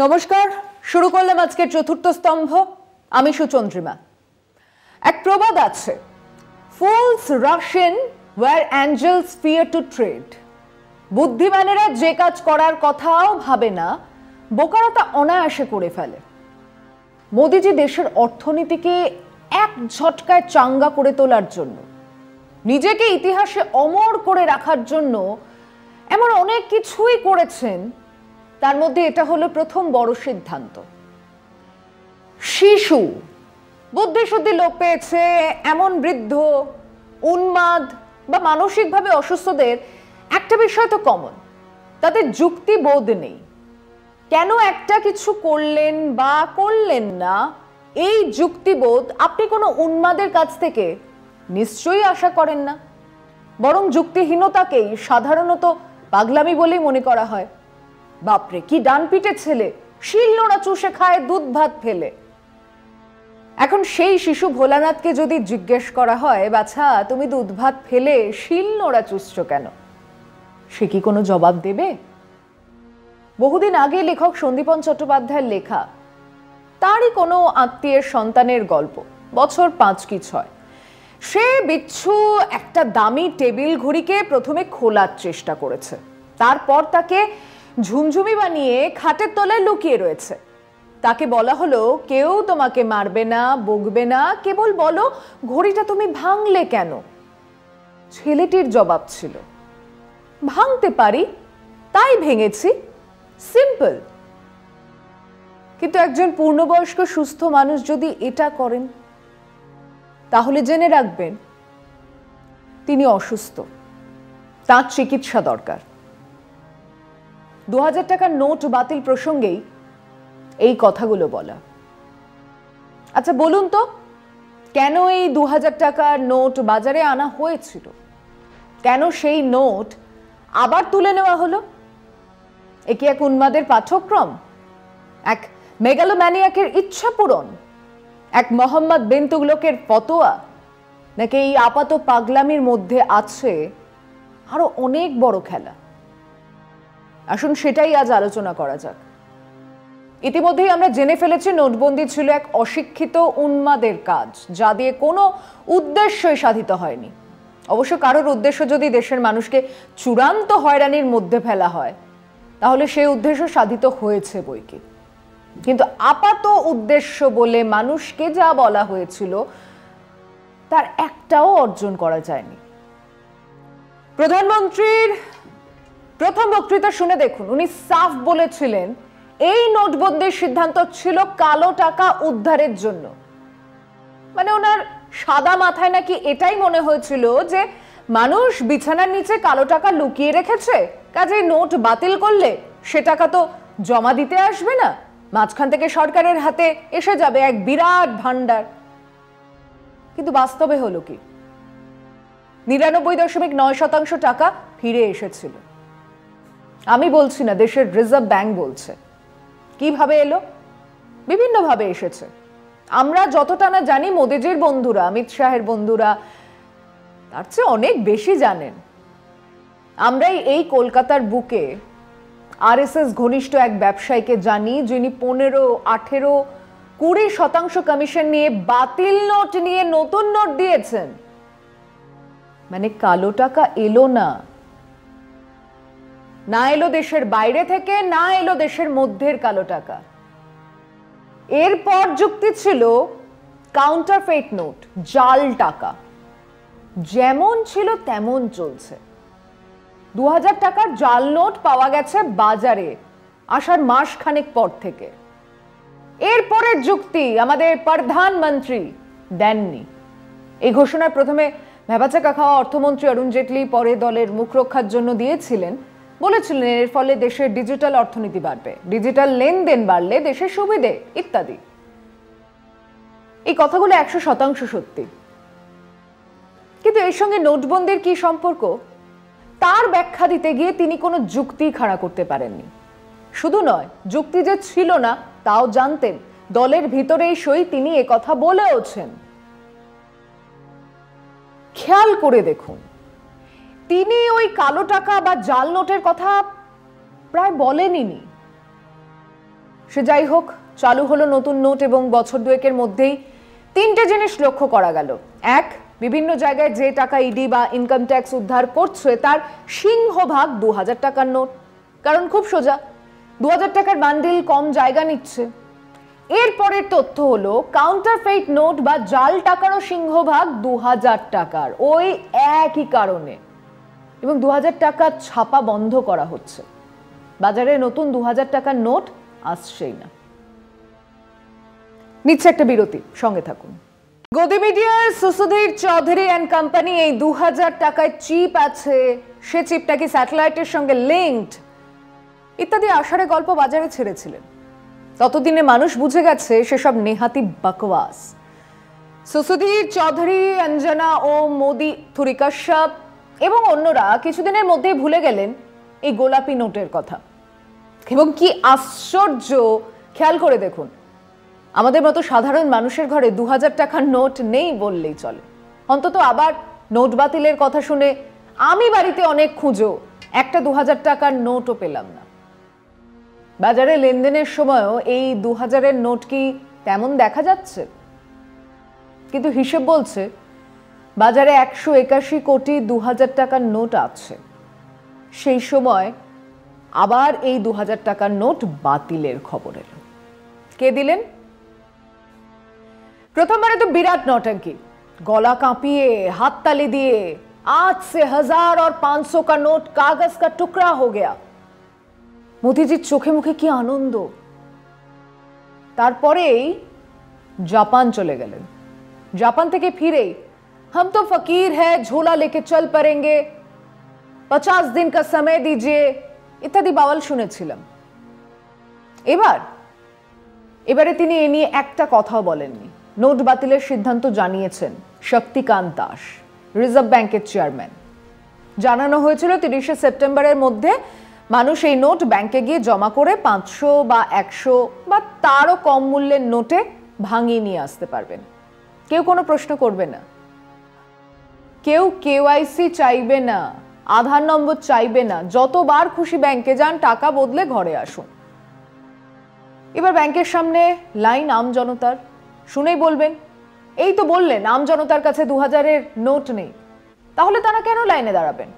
নমস্কার, শুরু করলাম আজকের চতুর্থ স্তম্ভ। আমি সুচন্দ্রিমা। এক প্রবাদ আছে, fools rush in where angels fear to tread. বুদ্ধিমানেরা যে কাজ করার কথাও ভাবে না, বোকারা তা অনায়াসে করে ফেলে। মোদিজি দেশের অর্থনীতিকে এক ঝটকায় চাঙ্গা করে তোলার জন্য, নিজেকে ইতিহাসে অমর করে রাখার জন্য এমন অনেক কিছুই করেছেন। তার মধ্যে এটা হলো প্রথম বড় সিদ্ধান্ত। শিশু, বুদ্ধিশুদ্ধি লোপ পেয়েছে এমন বৃদ্ধ, উন্মাদ বা মানসিকভাবে অসুস্থদের একটা বিষয় তো কমন, তাদের যুক্তিবোধ নেই। কেন একটা কিছু করলেন বা করলেন না, এই যুক্তিবোধ আপনি কোনো উন্মাদের কাছ থেকে নিশ্চয়ই আশা করেন না। বরং যুক্তিহীনতাকেই সাধারণত পাগলামি বলেই মনে করা হয়। বাপরে, কি ডানপিটে ছেলে, শিলনোড়া চুষে খায় দুধ ভাত ফেলে। এখন সেই শিশু ভোলানাথকে যদি জিজ্ঞেস করা হয়, বাছা তুমি দুধ ভাত ফেলে শিলনোড়া চুষছো কেন, সে কি কোনো জবাব দেবে? বহুদিন আগে লেখক সন্দীপন চট্টোপাধ্যায়ের লেখা তারই কোনো আত্মীয়ের সন্তানের গল্প, বছর 5 কি 6। সে বিচ্ছু একটা দামি টেবিল ঘড়িকে প্রথমে খোলার চেষ্টা করেছে, তারপর তাকে ঝুমঝুমি বানিয়ে খাটের তলায় লুকিয়ে রয়েছে। তাকে বলা হলো, কেউ তোমাকে মারবে না, বকবে না, কেবল বলো ঘড়িটা তুমি ভাঙলে কেন। ছেলেটির জবাব ছিল, ভাঙতে পারি তাই ভেঙেছি, সিম্পল। কিন্তু একজন পূর্ণবয়স্ক সুস্থ মানুষ যদি এটা করেন, তাহলে জেনে রাখবেন তিনি অসুস্থ, তার চিকিৎসা দরকার। 2000 টাকার নোট বাতিল প্রসঙ্গেই এই কথাগুলো বলা। আচ্ছা বলুন তো, কেন এই 2000 টাকার নোট বাজারে আনা হয়েছিল? কেন সেই নোট আবার তুলে নেওয়া হলো? এ কি এক উন্মাদের পাঠ্যক্রম, এক মেগালোম্যানিয়াকের ইচ্ছা পূরণ, এক মোহাম্মদ বিন তুগলকের ফতোয়া, নাকি এই আপাত পাগলামির মধ্যে আছে আরো অনেক বড় খেলা? আসুন সেটাই আজ আলোচনা করা যাক। ইতিমধ্যেই আমরা জেনে ফেলেছি, নোটবন্দি ছিল এক অশিক্ষিত উন্মাদের কাজ, যা দিয়ে কোনো উদ্দেশ্যই সাধিত হয়নি। অবশ্য কারোর উদ্দেশ্য যদি দেশের মানুষকে চূড়ান্ত হয়রানির মধ্যে ফেলা হয়, তাহলে সেই উদ্দেশ্য সাধিত হয়েছে বইকি। কিন্তু আপাত উদ্দেশ্য বলে মানুষকে যা বলা হয়েছিল, তার একটাও অর্জন করা যায়নি। প্রধানমন্ত্রীর প্রথম বক্তৃতা শুনে দেখুন, উনি সাফ বলেছিলেন এই নোটবন্দির সিদ্ধান্ত ছিল কালো টাকা উদ্ধারের জন্য। মানে ওনার সাদা মাথায় নাকি এটাই মনে হয়েছিল যে মানুষ বিছানার নিচে কালো টাকা লুকিয়ে রেখেছে, কাজেই নোট বাতিল করলে সে টাকা তো জমা দিতে আসবে না, মাঝখান থেকে সরকারের হাতে এসে যাবে এক বিরাট ভান্ডার। কিন্তু বাস্তবে হলো কি? 99.9% টাকা ফিরে এসেছিল। আমি বলছি না, দেশের রিজার্ভ ব্যাংক বলছে। কিভাবে এলো? বিভিন্নভাবে এসেছে। আমরা যতটা না জানি, মোদিজির বন্ধুরা, অমিত শাহের বন্ধুরা তার চেয়ে অনেক বেশি জানেন। আমরাই এই কলকাতার বুকে আরএসএস ঘনিষ্ঠ এক ব্যবসায়ীকে জানি, যিনি 15, 18, 20% কমিশন নিয়ে বাতিল নোট নিয়ে নতুন নোট দিয়েছেন। মানে কালো টাকা এলো না, না এলো দেশের বাইরে থেকে, না এলো দেশের মধ্যের কালো টাকা। এরপর যুক্তি ছিল কাউন্টারফেট নোট, জাল টাকা, যেমন ছিল তেমন চলছে। 2000 টাকার জাল নোট পাওয়া গেছে বাজারে আসার মাস খানেক পর থেকে। এরপরের যুক্তি আমাদের প্রধানমন্ত্রী দেননি। এই ঘোষণার প্রথমে ভেবাচাকা খাওয়া অর্থমন্ত্রী অরুণ জেটলি পরে দলের মুখ রক্ষার জন্য দিয়েছিলেন, বলেছিলেন এর ফলে দেশের ডিজিটাল অর্থনীতি বাড়বে, ডিজিটাল লেনদেন বাড়লে দেশের সুবিধে ইত্যাদি। এই কথাগুলো 100% সত্যি। কিন্তু এর সঙ্গে নোটবন্দির কি সম্পর্ক, তার ব্যাখ্যা দিতে গিয়ে তিনি কোনো যুক্তি খাড়া করতে পারেননি। শুধু নয়, যুক্তি যে ছিল না তাও জানতেন। দলের ভিতরেই সই তিনি একথা বলেওছেন। খেয়াল করে দেখুন, তিনি ওই কালো টাকা বা জাল নোটের কথা প্রায় বলেনই। সে যাই হোক, চালু হলো নতুন নোট এবং বছর দুয়েকের মধ্যেই তিনটে জিনিস লক্ষ্য করা গেল। এক, বিভিন্ন জায়গায় যে টাকা ইডি বা ইনকাম ট্যাক্স উদ্ধার করছে তার সিংহভাগ 2000 টাকার নোট। কারণ খুব সোজা, 2000 টাকার বান্ডিল কম জায়গা নিচ্ছে। এরপরের তথ্য হলো কাউন্টারফেইট নোট বা জাল টাকারও সিংহভাগ 2000 টাকার, ওই একই কারণে। এবং 2000 টাকা ছাপা বন্ধ করা হচ্ছে, বাজারে নতুন 2000 টাকার নোট আসছেই না। নিচ্ছে একটা বিরতি, সঙ্গে থাকুন। গদি মিডিয়ার সুসুধীর চৌধুরী অ্যান্ড কোম্পানি এই 2000 টাকায় চিপ আছে, সে চিপটা কি স্যাটেলাইটের সঙ্গে লিঙ্কড ইত্যাদি আষাঢ়ে গল্প বাজারে ছেড়েছিলেন। ততদিনে মানুষ বুঝে গেছে সেসব নেহাতি বকওয়াস। সুসুধীর চৌধুরী, অঞ্জনা ও মোদি, থুরি কাশ্যপ এবং অন্যরা কিছুদিনের মধ্যেই ভুলে গেলেন এই গোলাপি নোটের কথা। এবং কি আশ্চর্য, খেয়াল করে দেখুন, আমাদের মতো সাধারণ মানুষের ঘরে 2000 টাকার নোট নেই বললেই চলে। অন্তত আবার নোট বাতিলের কথা শুনে আমি বাড়িতে অনেক খুঁজো একটা 2000 টাকার নোটও পেলাম না। বাজারে লেনদেনের সময়ও এই 2000-এর নোট কি তেমন দেখা যাচ্ছে? কিন্তু হিসেব বলছে বাজারে 181 কোটি 2000 টাকার নোট আছে। সেই সময় আবার এই 2000 টাকার নোট বাতিলের খবর এলো। কে দিলেন? প্রথমবারে তো বিরাট নৌটंकी, গলা কাঁপিয়ে হাততালি দিয়ে आज से 1000 और 500 का नोट कागज का टुकड़ा हो गया। মোদিজির চোখে মুখে কি আনন্দ। তারপরেই জাপান চলে গেলেন। জাপান থেকে ফিরেই हम तो फकीर है झोला लेके चल पड़ेंगे, 50 दिन का समय दीजिए ইত্যাদি বাওয়াল শুনেছিলাম। এবারে তিনি এ নিয়ে একটা কথাও বলেননি। নোট বাতিলের সিদ্ধান্ত জানিয়েছেন শক্তিকান্ত দাস, রিজার্ভ ব্যাংকের চেয়ারম্যান। জানানো হয়েছিল 30 সেপ্টেম্বরের মধ্যে মানুষ এই নোট ব্যাংকে গিয়ে জমা করে 500 বা 100 বা তারও কম মূল্যের নোটে ভাঙিয়ে নিয়ে আসতে পারবেন। কেউ কোনো প্রশ্ন করবে না, কেউ কেওয়াইসি চাইবে না, আধার নম্বর চাইবে না, যতবার খুশি ব্যাংকে যান, টাকা বদলে ঘরে আসুন। এবার ব্যাংকের সামনে লাইন আম জনতার। শুনেই বলবেন, এই তো বললেন আম জনতার কাছে 2000-এর নোট নেই, তাহলে তারা কেন লাইনে দাঁড়াবেন?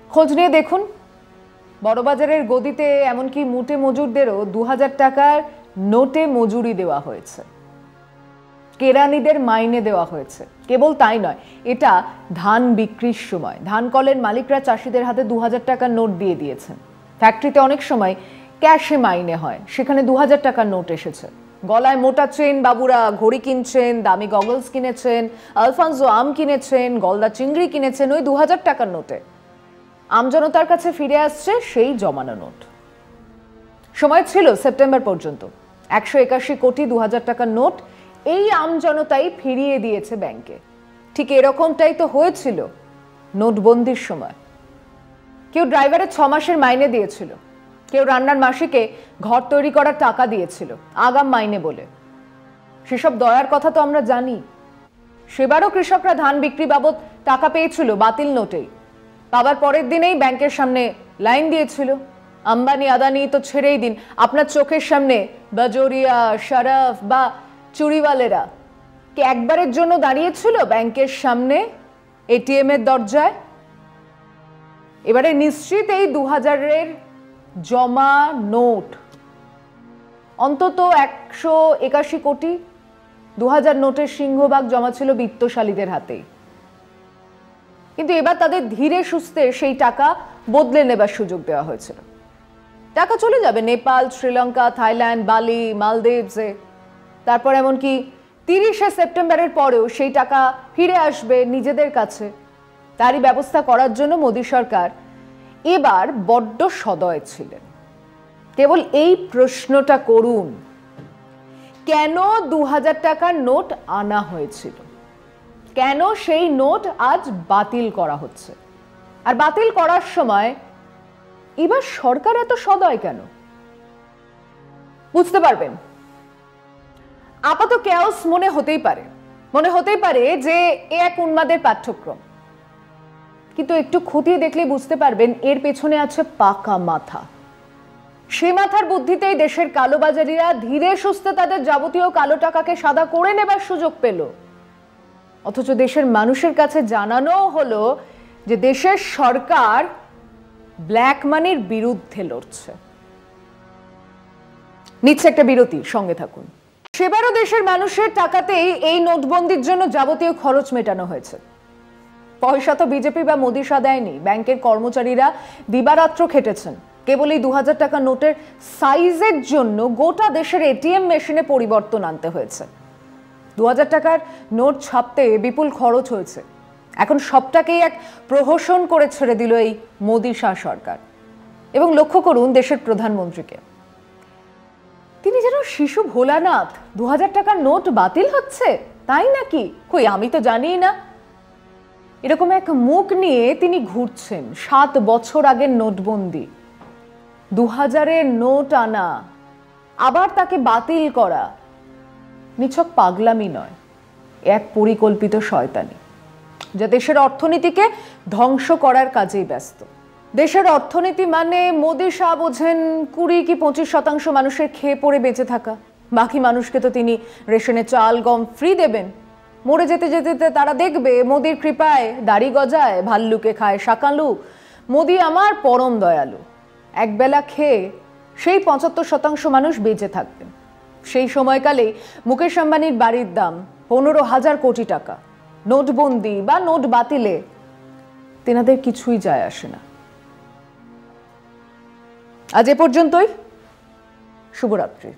খোঁজ নিয়ে দেখুন, বড়বাজারের গদিতে এমনকি মুটে মজুরদেরও 2000 টাকার নোটে মজুরি দেওয়া হয়েছে, কেরানিদের মাইনে দেওয়া হয়েছে। কেবল তাই নয়, এটা ধান বিক্রির সময় ধান কলের মালিকরা চাষিদের হাতে 2000 টাকার নোট দিয়ে দিয়েছেন। ফ্যাক্টরিতে অনেক সময় ক্যাশে মাইনে হয়, সেখানে 2000 টাকার নোট এসেছে। গলায় মোটা চেন বাবুরা ঘড়ি কিনছেন, দামি গগলস কিনেছেন, আলফানসো আম কিনেছেন, গলদা চিংড়ি কিনেছেন ওই 2000 টাকার নোটে। আমজনতার কাছে ফিরে আসছে সেই জমানো নোট। সময় ছিল সেপ্টেম্বর পর্যন্ত। 181 কোটি 2000 টাকার নোট এই আমজনতাই ফিরিয়ে দিয়েছে ব্যাংকে। ঠিক এরকমটাই তো হয়েছিল নোটবন্দির সময়। কেউ ড্রাইভারের 6 মাসের মাইনে দিয়েছিল, কেউ রান্নার মাসিকে ঘর তৈরি করার টাকা দিয়েছিল আগাম মাইনে বলে। সেসব দয়ার কথা তো আমরা জানি। সেবারও কৃষকরা ধান বিক্রি বাবদ টাকা পেয়েছিল বাতিল নোটেই। পাবার পরের দিনেই ব্যাংকের সামনে লাইন দিয়েছিল। আম্বানি আদানি তো ছেড়েই দিন, আপনার চোখের সামনে বাজোরিয়া, শরফ বা চুরিওয়ালেরা কি একবারের জন্য দাঁড়িয়েছিল ব্যাংকের সামনে এটিএম এর দরজায়? এবারে নিশ্চিত এই 2000-এর জমা নোট অন্তত 181 কোটি 2000 নোটের সিংহভাগ জমা ছিল বিত্তশালীদের হাতেই। কিন্তু এবার তাদের ধীরে সুস্থে সেই টাকা বদলে নেবার সুযোগ দেওয়া হয়েছিল। টাকা চলে যাবে নেপাল, শ্রীলঙ্কা, থাইল্যান্ড, বালি, মালদ্বীপসে। তারপর এমনকি 30 সেপ্টেম্বরের পরেও সেই টাকা ফিরে আসবে নিজেদের কাছে। তারই ব্যবস্থা করার জন্য মোদী সরকার এবার বড্ড সদয় ছিলেন। কেবল এই প্রশ্নটা করুন, কেন 2000 টাকার নোট আনা হয়েছিল? কেন সেই নোট আজ বাতিল করা হচ্ছে? আর বাতিল করার সময় এবার সরকার এত সদয় কেন? বুঝতে পারবেন। আপাত কেওস মনে হতেই পারে যে এ এক উন্মাদের পাঠ্যক্রম, কিন্তু একটু খতিয়ে দেখলে বুঝতে পারবেন এর পেছনে আছে পাকা মাথা। সে মাথার বুদ্ধিতেই দেশের কালোবাজারিরা ধীরে সুস্থে তাদের যাবতীয় কালো টাকাকে সাদা করে নেবার সুযোগ পেল। অথচ দেশের মানুষের কাছে জানানো হলো যে দেশের সরকার ব্ল্যাক মানির বিরুদ্ধে লড়ছে। নিচ্ছে একটা বিরতি, সঙ্গে থাকুন। সেবারও দেশের মানুষের টাকাতেই এই নোটবন্দির জন্য যাবতীয় খরচ মেটানো হয়েছে। পয়সা তো বিজেপি বা মোদি সাদায়নি, ব্যাংকের কর্মচারীরা দিবারাত্র খেটেছেন। কেবল এই 2000 টাকা নোটের সাইজের জন্য গোটা দেশের এটিএম মেশিনে পরিবর্তন আনতে হয়েছে। 2000 টাকার নোট ছাপতে বিপুল খরচ হয়েছে। এখন সবটাকেই এক প্রহসন করে ছেড়ে দিল এই মোদি শাহ সরকার। এবং লক্ষ্য করুন দেশের প্রধানমন্ত্রীকে, তিনি যেন শিশু ভোলানাথ। 2000 টাকার নোট বাতিল হচ্ছে তাই নাকি? কই, আমি তো জানিই না। এরকম এক মুখ নিয়ে তিনি ঘুরছেন। 7 বছর আগের নোটবন্দি, 2000-এর নোট আনা, আবার তাকে বাতিল করা নিছক পাগলামি নয়, এক পরিকল্পিত শয়তানি, যা দেশের অর্থনীতিকে ধ্বংস করার কাজেই ব্যস্ত। দেশের অর্থনীতি মানে মোদি শাহ বোঝেন 20 কি 25% মানুষের খেয়ে পড়ে বেঁচে থাকা। বাকি মানুষকে তো তিনি রেশনে চাল গম ফ্রি দেবেন। মরে যেতে যেতে তারা দেখবে মোদির কৃপায় দাড়ি গজায়, ভাল্লুকে খায় শাকালু, মোদি আমার পরম দয়ালু। একবেলা খেয়ে সেই 75% মানুষ বেঁচে থাকবেন। সেই সময়কালে মুকেশ আম্বানির বাড়ির দাম 15,000 কোটি টাকা। নোটবন্দি বা নোট বাতিলে তেনাদের কিছুই যায় আসে না। আজ এ পর্যন্তই। শুভরাত্রি।